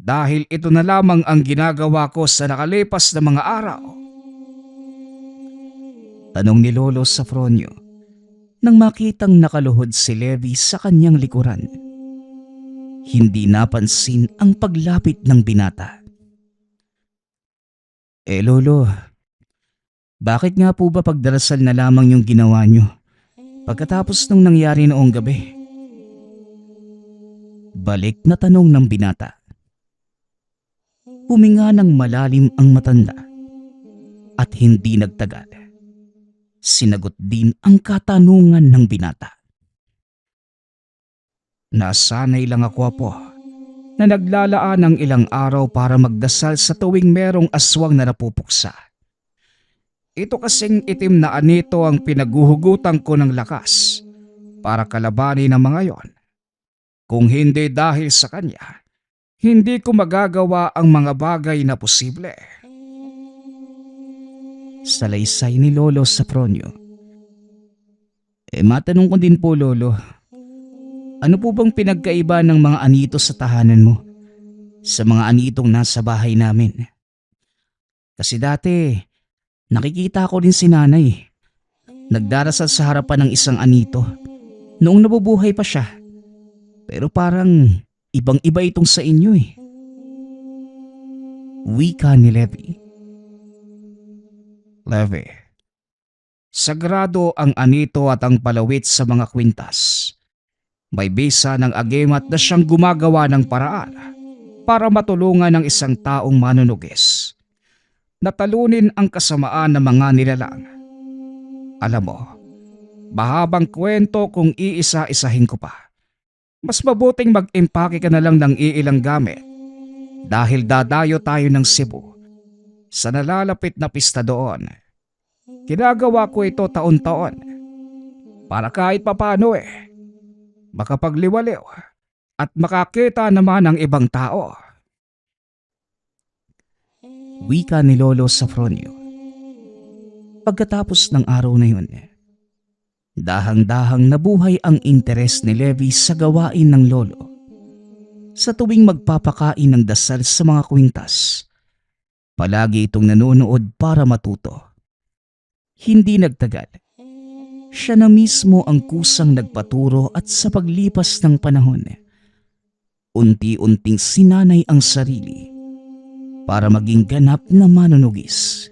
Dahil ito na lamang ang ginagawa ko sa nakalipas na mga araw. Tanong ni Lolo Safronio nang makitang nakaluhod si Levi sa kanyang likuran. Hindi napansin ang paglapit ng binata. Lolo, bakit nga po ba pagdarasal na lamang yung ginawa nyo pagkatapos nung nangyari noong gabi? Balik na tanong ng binata. Huminga ng malalim ang matanda at hindi nagtagal. Sinagot din ang katanungan ng binata. Nasanay lang ako, Apo, na naglalaan ng ilang araw para magdasal sa tuwing merong aswang na napupuksa. Ito kasing itim na anito ang pinaguhugutan ko ng lakas para kalabanin ang mga yon. Kung hindi dahil sa kanya, hindi ko magagawa ang mga bagay na posible. Salaysay ni Lolo Safronio. Matanong ko din po, Lolo, ano po bang pinagkaiba ng mga anito sa tahanan mo sa mga anitong nasa bahay namin? Kasi dati, nakikita ko rin si nanay. Nagdarasal sa harapan ng isang anito noong nabubuhay pa siya. Pero parang ibang-iba itong sa inyo eh. Wika ni Levi. Levi, sagrado ang anito at ang palawit sa mga kwintas. May bisa ng agimat na siyang gumagawa ng paraan para matulungan ng isang taong manunugis. Natalunin ang kasamaan ng mga nilalang. Alam mo, mahabang kwento kung iisa-isahin ko pa. Mas mabuting mag-impake ka na lang ng iilang gamit dahil dadayo tayo ng Cebu sa nalalapit na pista doon. Ginagawa ko ito taon-taon para kahit papano makapagliwaliw at makakita naman ng ibang tao. Wika ni Lolo Safronio. Pagkatapos ng araw na yun, dahang-dahang nabuhay ang interes ni Levi sa gawain ng lolo. Sa tuwing magpapakain ng dasal sa mga kwintas, palagi itong nanonood para matuto. Hindi nagtagal. Siya na mismo ang kusang nagpaturo at sa paglipas ng panahon, unti-unting sinanay ang sarili para maging ganap na manunugis.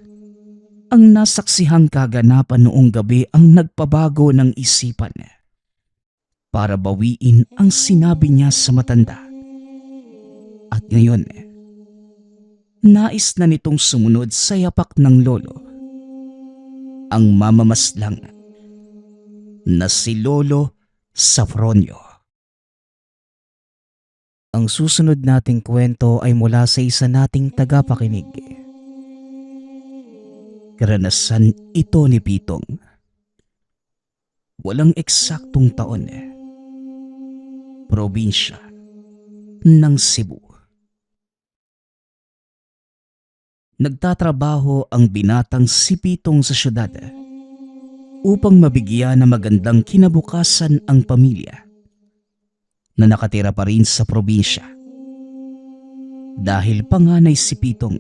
Ang nasaksihang kaganapan noong gabi ang nagpabago ng isipan para bawiin ang sinabi niya sa matanda. At ngayon, nais na nitong sumunod sa yapak ng lolo. Ang mamamaslang na si Lolo Safronio. Ang susunod nating kwento ay mula sa isa nating tagapakinig. Karanasan ito ni Pitong. Walang eksaktong taon. Probinsya ng Cebu. Nagtatrabaho ang binatang si Pitong sa syudad upang mabigyan ng magandang kinabukasan ang pamilya na nakatira pa rin sa probinsya. Dahil panganay si Pitong,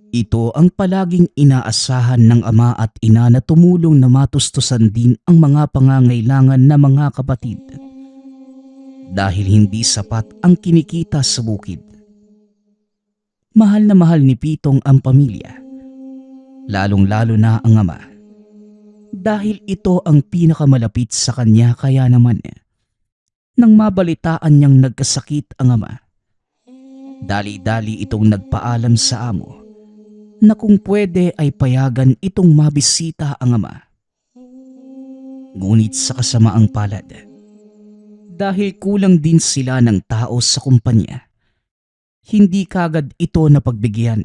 ito ang palaging inaasahan ng ama at ina na tumulong na matustusan din ang mga pangangailangan ng mga kapatid dahil hindi sapat ang kinikita sa bukid. Mahal na mahal ni Pitong ang pamilya, lalong-lalo na ang ama. Dahil ito ang pinakamalapit sa kanya, kaya naman nang mabalitaan niyang nagkasakit ang ama, dali-dali itong nagpaalam sa amo na kung pwede ay payagan itong mabisita ang ama. Ngunit sa kasamaang palad, dahil kulang din sila ng tao sa kumpanya, hindi kagad ito napagbigyan.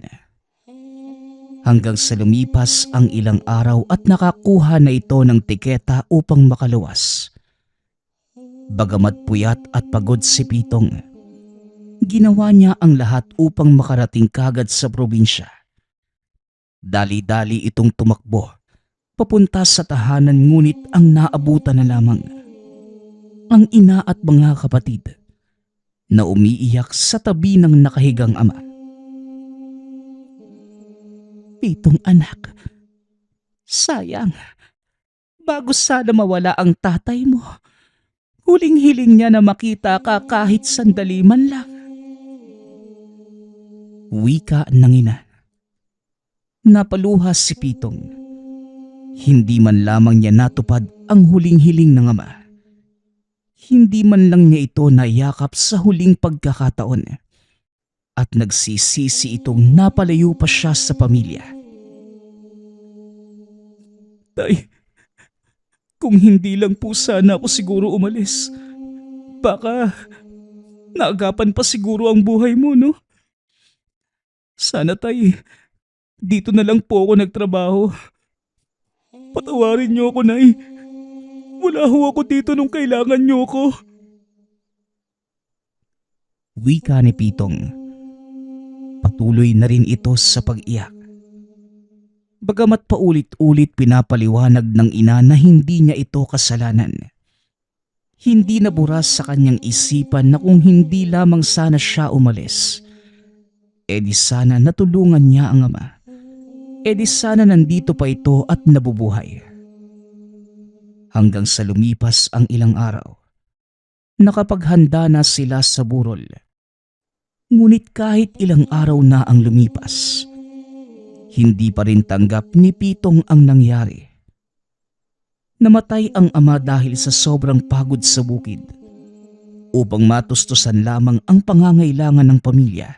Hanggang sa lumipas ang ilang araw at nakakuha na ito ng tiketa upang makaluwas. Bagamat puyat at pagod si Pitong, ginawa niya ang lahat upang makarating kagad sa probinsya. Dali-dali itong tumakbo papunta sa tahanan, ngunit ang naabutan na lamang ang ina at mga kapatid na umiiyak sa tabi ng nakahigang ama. Pitong anak, sayang, bago sana mawala ang tatay mo, Huling-hiling niya na makita ka kahit sandali man lang. Wika ng ina. Napaluha si Pitong. Hindi man lamang niya natupad ang huling-hiling ng ama. Hindi man lang niya ito naiyakap sa huling pagkakataon. At nagsisisi itong napalayo pa siya sa pamilya. Tay, kung hindi lang po sana ako siguro umalis, baka naagapan pa siguro ang buhay mo, no? Sana tay, dito na lang po ako nagtrabaho. Patawarin niyo ako, Nay. Wala ho ako dito nung kailangan niyo ako. Wika ni Pitong. Patuloy na rin ito sa pag-iyak. Bagamat paulit-ulit pinapaliwanag ng ina na hindi niya ito kasalanan. Hindi naburas sa kanyang isipan na kung hindi lamang sana siya umalis, di sana natulungan niya ang ama. Di sana nandito pa ito at nabubuhay. Hanggang sa lumipas ang ilang araw, nakapaghanda na sila sa burol. Ngunit kahit ilang araw na ang lumipas, hindi pa rin tanggap ni Pitong ang nangyari. Namatay ang ama dahil sa sobrang pagod sa bukid upang matustusan lamang ang pangangailangan ng pamilya.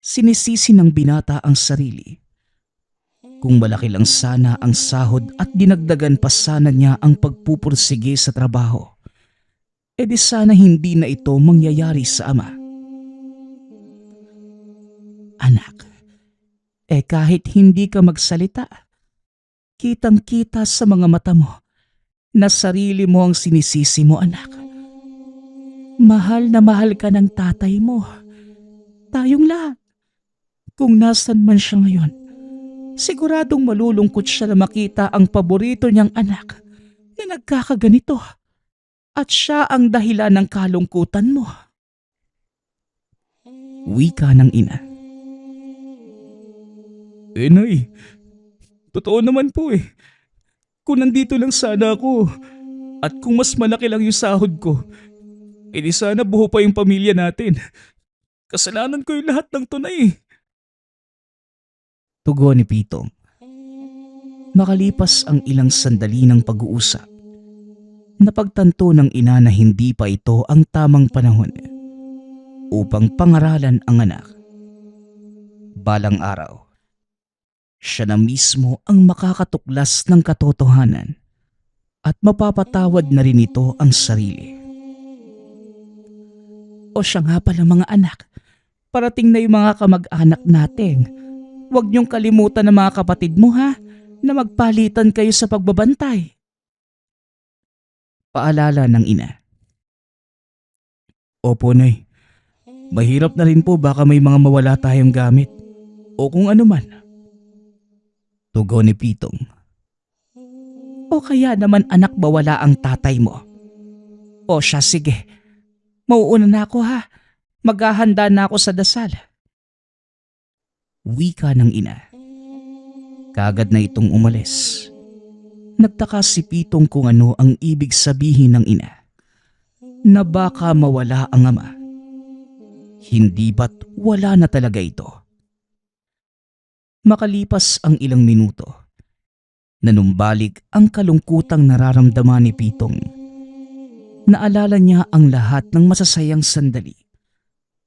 Sinisisi ng binata ang sarili. Kung malaki lang sana ang sahod at dinagdagan pa sana niya ang pagpupursige sa trabaho, di sana hindi na ito mangyayari sa ama. Anak, kahit hindi ka magsalita, kitang-kita sa mga mata mo na sarili mo ang sinisisi mo, anak. Mahal na mahal ka ng tatay mo. Tayong lahat. Kung nasan man siya ngayon, siguradong malulungkot siya na makita ang paborito niyang anak na nagkakaganito at siya ang dahilan ng kalungkutan mo. Wika ng ina. Nay, totoo naman po Kung nandito lang sana ako at kung mas malaki lang yung sahod ko, di sana buo pa yung pamilya natin. Kasalanan ko yung lahat ng tunay. Tugon ni Pitong. Makalipas ang ilang sandali ng pag-uusap, napagtanto ng ina na hindi pa ito ang tamang panahon upang pangaralan ang anak. Balang araw, siya na mismo ang makakatuklas ng katotohanan at mapapatawad na rin ito ang sarili. O siya nga pala mga anak, parating na yung mga kamag-anak natin. Huwag niyong kalimutan ng mga kapatid mo ha, na magpalitan kayo sa pagbabantay. Paalala ng ina. Opo, Nay. Mahirap na rin po baka may mga mawala tayong gamit o kung ano man. Tugon ni Pitong. O kaya naman anak bawala ang tatay mo? O siya sige, mauuna na ako ha. Maghahanda na ako sa dasal. Wika ng ina. Kagad na itong umalis. Nagtaka si Pitong kung ano ang ibig sabihin ng ina. Na baka mawala ang ama. Hindi ba't wala na talaga ito? Makalipas ang ilang minuto, nanumbalik ang kalungkutang nararamdaman ni Pitong. Naalala niya ang lahat ng masasayang sandali,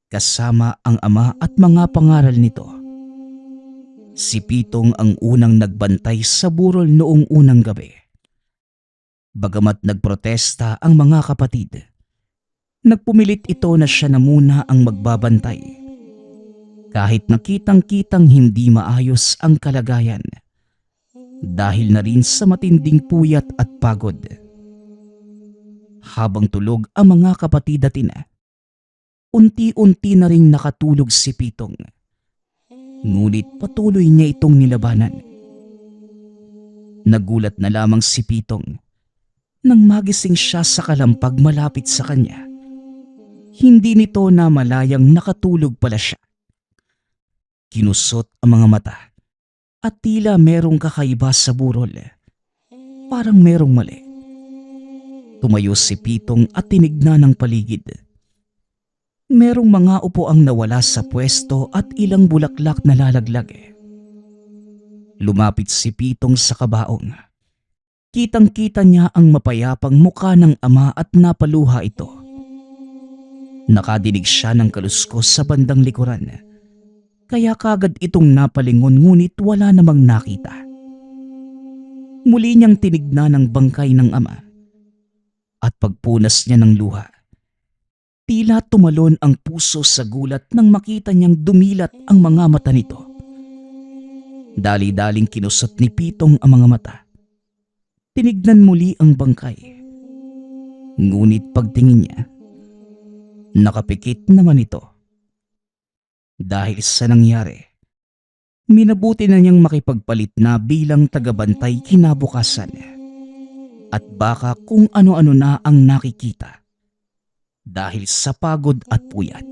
kasama ang ama at mga pangaral nito. Si Pitong ang unang nagbantay sa burol noong unang gabi. Bagamat nagprotesta ang mga kapatid, nagpumilit ito na siya na muna ang magbabantay. Kahit nakitang-kitang hindi maayos ang kalagayan dahil na rin sa matinding puyat at pagod. Habang tulog ang mga kapatid at ina, unti-unti na ring nakatulog si Pitong. Ngunit patuloy niya itong nilabanan. Nagulat na lamang si Pitong nang magising siya sa kalampag malapit sa kanya. Hindi nito na malayang nakatulog pala siya. Kinusot ang mga mata at tila merong kakaiba sa burol. Parang merong mali. Tumayo si Pitong at tinignan ang paligid. Merong mga upuang nawala sa pwesto at ilang bulaklak na lalaglag. Lumapit si Pitong sa kabaong. Kitang-kita niya ang mapayapang muka ng ama at napaluha ito. Nakadinig siya ng kaluskos sa bandang likuran. Kaya kagad itong napalingon ngunit wala namang nakita. Muli niyang tinignan ang bangkay ng ama. At pagpunas niya ng luha, tila tumalon ang puso sa gulat nang makita niyang dumilat ang mga mata nito. Dali-daling kinusot ni Pitong ang mga mata. Tinignan muli ang bangkay. Ngunit pagtingin niya, nakapikit naman ito. Dahil sa nangyari, minabuti na niyang makipagpalit na bilang tagabantay kinabukasan. At baka kung ano-ano na ang nakikita dahil sa pagod at puyat.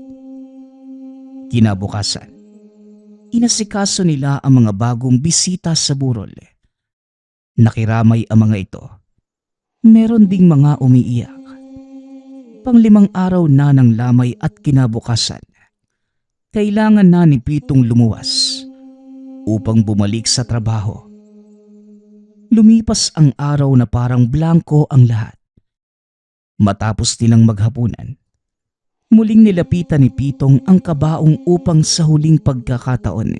Kinabukasan, inasikaso nila ang mga bagong bisita sa burol. Nakiramay ang mga ito. Meron ding mga umiiyak. Pang-5 araw na ng lamay at kinabukasan, kailangan na ni Pitong lumuwas upang bumalik sa trabaho. Lumipas ang araw na parang blanko ang lahat. Matapos nilang maghapunan, muling nilapitan ni Pitong ang kabaong upang sa huling pagkakataon,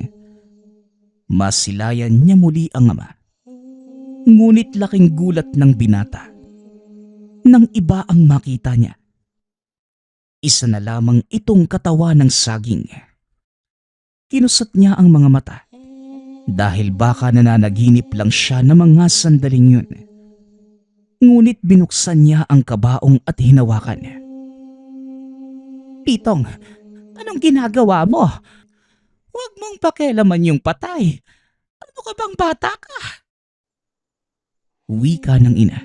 masilayan niya muli ang ama. Ngunit laking gulat ng binata nang iba ang makita niya. Isa na lamang itong katawan ng saging. Kinusot niya ang mga mata. Dahil baka nananaginip lang siya ng mga sandaling yun. Ngunit binuksan niya ang kabaong at hinawakan. Pitong, anong ginagawa mo? Huwag mong pakialaman yung patay. Ano ka bang bata ka? Wika ng ina.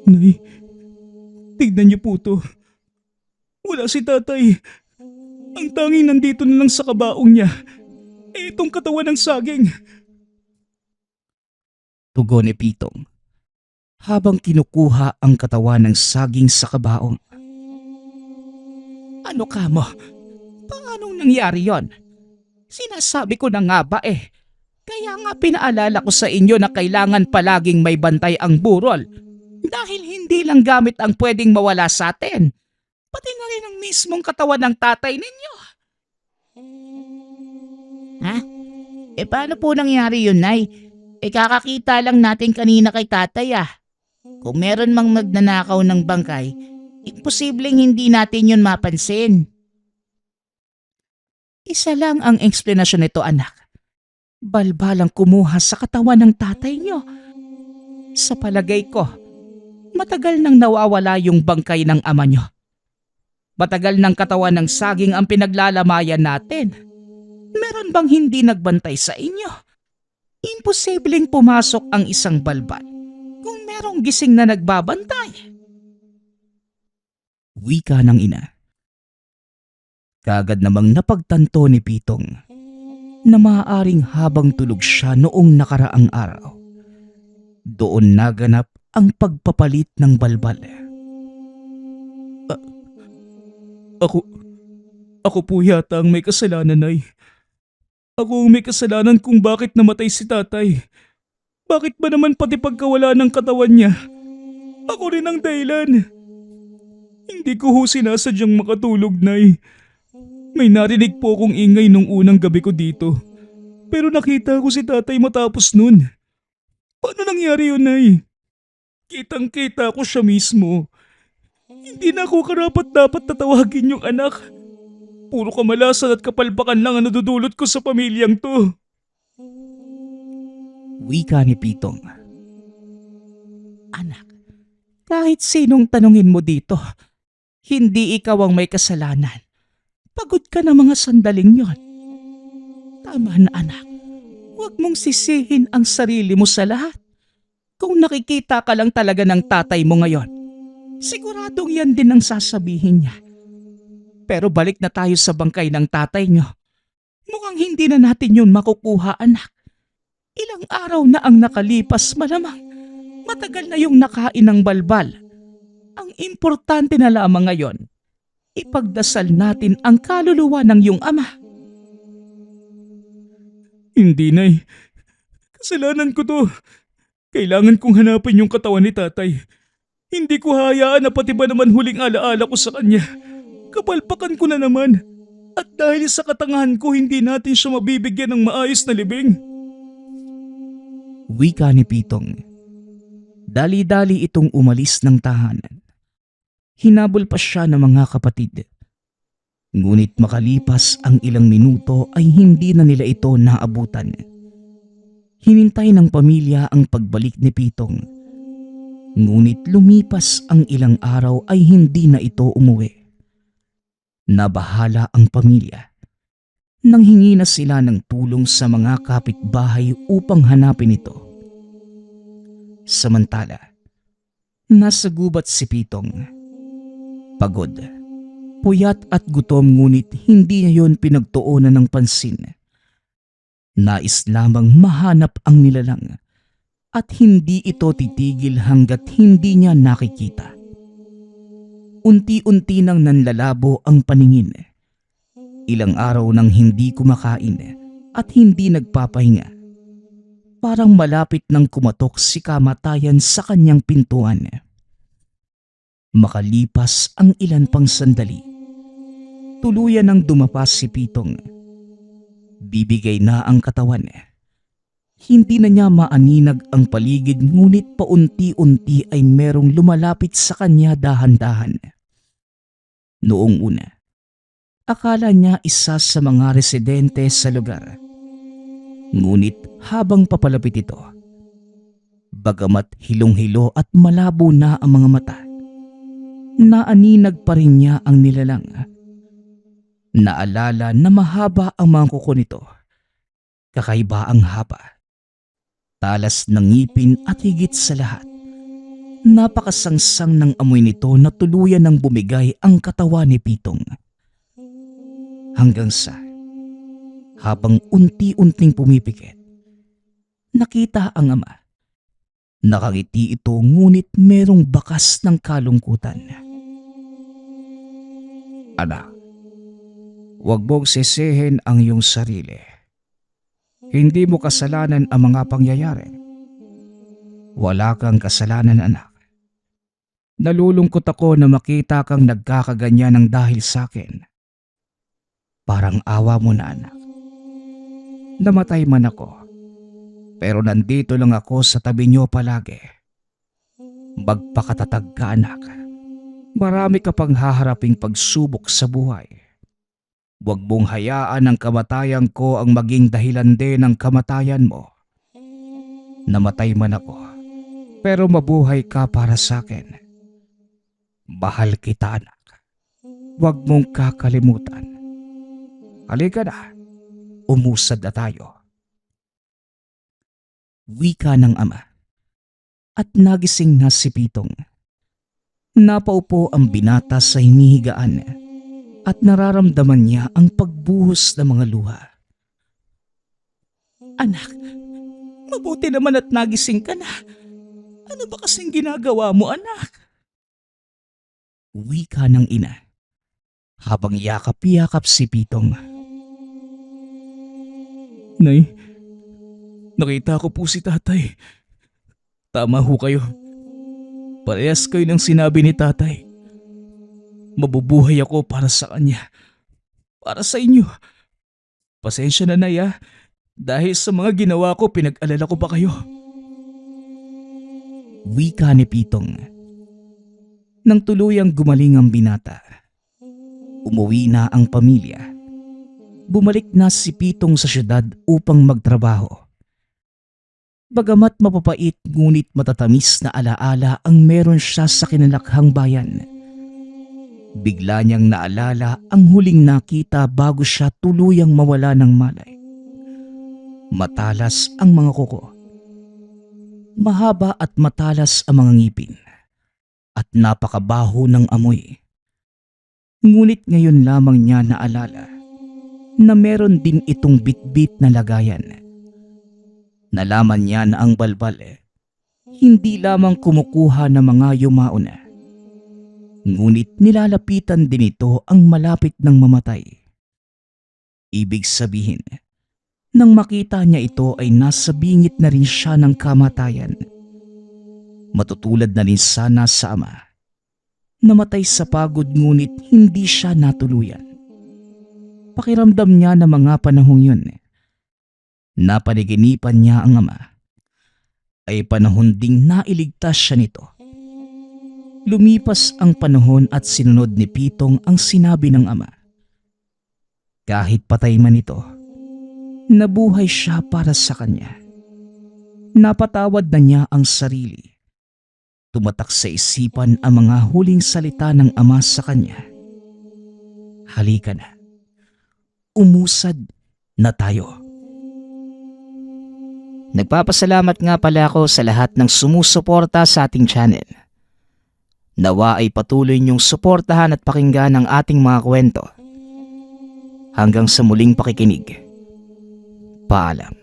Nay, tignan niyo po to. Wala si tatay. Ang tanging nandito na lang sa kabaong niya. Itong katawan ng saging. Tugon ni Pitong habang kinukuha ang katawan ng saging sa kabaong. Ano ka mo? Paanong nangyari yon? Sinasabi ko na nga ba eh. Kaya nga pinaalala ko sa inyo na kailangan palaging may bantay ang burol. Dahil hindi lang gamit ang pwedeng mawala sa atin. Pati na rin ang mismong katawan ng tatay ninyo. Ha? Paano po nangyari yun, Nay? Kakakita lang natin kanina kay tatay ah. Kung meron mang magnanakaw ng bangkay, imposibleng hindi natin yun mapansin. Isa lang ang eksplanasyon nito, anak. Balbalang kumuha sa katawan ng tatay niyo. Sa palagay ko, matagal nang nawawala yung bangkay ng ama niyo. Matagal ng katawan ng saging ang pinaglalamayan natin. Meron bang hindi nagbantay sa inyo? Imposibleng pumasok ang isang balbal kung merong gising na nagbabantay. Wika ng ina. Kagad namang napagtanto ni Pitong na maaaring habang tulog siya noong nakaraang araw, doon naganap ang pagpapalit ng balbal. Ako po yata ang may kasalanan, Nay. Ako ang may kasalanan kung bakit namatay si tatay. Bakit ba naman pati pagkawala ng katawan niya? Ako rin ang dahilan. Hindi ko ho sinasadyang makatulog, Nay. May narinig po akong ingay nung unang gabi ko dito. Pero nakita ko si tatay matapos nun. Paano nangyari yun, Nay? Kitang-kita ko siya mismo. Hindi na ako karapat-dapat tatawagin yung anak. Puro kamalasan at kapalpakan lang ang nadudulot ko sa pamilyang to. Wika ni Pitong. Anak, kahit sinong tanungin mo dito, hindi ikaw ang may kasalanan. Pagod ka na mga sandaling yon. Tama na, anak. Huwag mong sisihin ang sarili mo sa lahat. Kung nakikita ka lang talaga ng tatay mo ngayon, siguradong yan din ang sasabihin niya. Pero balik na tayo sa bangkay ng tatay niyo. Mukhang hindi na natin yun makukuha, anak. Ilang araw na ang nakalipas, malamang Matagal na yung nakain ng balbal. Ang importante na lamang ngayon, ipagdasal natin ang kaluluwa ng iyong ama. Hindi, Nay. Kasalanan ko to. Kailangan kong hanapin yung katawan ni tatay. Hindi ko hayaan na pati ba naman huling alaala ko sa kanya. Kapalpakan ko na naman. At dahil sa katangahan ko, hindi natin siya mabibigyan ng maayos na libing. Wika ni Pitong. Dali-dali itong umalis ng tahanan. Hinabol pa siya ng mga kapatid. Ngunit makalipas ang ilang minuto ay hindi na nila ito naabutan. Hinintay ng pamilya ang pagbalik ni Pitong. Ngunit lumipas ang ilang araw ay hindi na ito umuwi. Nabahala ang pamilya. Nanghingi na sila ng tulong sa mga kapitbahay upang hanapin ito. Samantala, nasa gubat si Pitong. Pagod, puyat at gutom ngunit hindi niya yon pinagtuunan ng pansin. Nais lamang mahanap ang nilalang at hindi ito titigil hanggat hindi niya nakikita. Unti-unti nang nanlalabo ang paningin. Ilang araw nang hindi kumakain at hindi nagpapahinga. Parang malapit nang kumatok si kamatayan sa kanyang pintuan. Makalipas ang ilan pang sandali, tuluyan nang dumapas si Pitong. Bibigay na ang katawan. Hindi na niya maaninag ang paligid ngunit paunti-unti ay merong lumalapit sa kanya dahan-dahan. Noong una, akala niya isa sa mga residente sa lugar. Ngunit habang papalapit ito, bagamat hilong-hilo at malabo na ang mga mata, naaninag pa rin niya ang nilalang. Naalala na mahaba ang mga kuko nito. Kakaiba ang haba. Talas ng ngipin at higit sa lahat, napakasangsang ng amoy nito na tuluyan ng bumigay ang katawan ni Pitong. Hanggang sa, habang unti-unting pumipikit, nakita ang ama. Nakangiti ito ngunit merong bakas ng kalungkutan. Anak, huwag mong sisihin ang iyong sarili. Hindi mo kasalanan ang mga pangyayari. Wala kang kasalanan, anak. Nalulungkot ako na makita kang nagkakaganyan ng dahil sa akin. Parang awa mo na, anak. Namatay man ako, pero nandito lang ako sa tabi niyo palagi. Magpakatatag ka, anak. Marami ka pang haharaping pagsubok sa buhay. Huwag mong hayaan ang kamatayan ko ang maging dahilan din ng kamatayan mo. Namatay man ako, pero mabuhay ka para sa akin. Mahal kita, anak. Huwag mong kakalimutan. Halika na, umusad na tayo. Wika ng ama. At nagising na si Pitong. Napaupo ang binata sa hinihigaan at nararamdaman niya ang pagbuhos ng mga luha. Anak, mabuti naman at nagising ka na. Ano ba kasing ginagawa mo, anak? Wika ng ina habang yakap-yakap si Pitong. Nay, nakita ko po si tatay. Tama ho kayo. Parehas kayo ng sinabi ni tatay. Mabubuhay ako para sa kanya. Para sa inyo. Pasensya na, Nay, ah. Dahil sa mga ginawa ko, pinag-alala ko pa kayo. Wika ni Pitong. Nang tuluyang gumaling ang binata, umuwi na ang pamilya. Bumalik na si Pitong sa syudad upang magtrabaho. Bagamat mapapait ngunit matatamis na alaala ang meron siya sa kinalakhang bayan. Bigla niyang naalala ang huling nakita bago siya tuluyang mawala ng malay. Matalas ang mga kuko. Mahaba at matalas ang mga ngipin. At napakabaho ng amoy. Ngunit ngayon lamang niya naalala na meron din itong bitbit na lagayan. Nalaman niya na ang balbal hindi lamang kumukuha ng mga yumauna, ngunit nilalapitan din ito ang malapit ng mamatay. Ibig sabihin, nang makita niya ito ay nasa bingit na rin siya ng kamatayan. Matutulad na rin sana sa ama. Namatay sa pagod ngunit hindi siya natuluyan. Pakiramdam niya na mga panahong yun, napanaginipan niya ang ama, ay panahon ding nailigtas siya nito. Lumipas ang panahon at sinunod ni Pitong ang sinabi ng ama. Kahit patay man ito, nabuhay siya para sa kanya. Napatawad na niya ang sarili. Tumatak sa isipan ang mga huling salita ng ama sa kanya. Halika na. Umusad na tayo. Nagpapasalamat nga pala ako sa lahat ng sumusuporta sa ating channel. Nawa ay patuloy niyong suportahan at pakinggan ang ating mga kwento. Hanggang sa muling pakikinig. Paalam.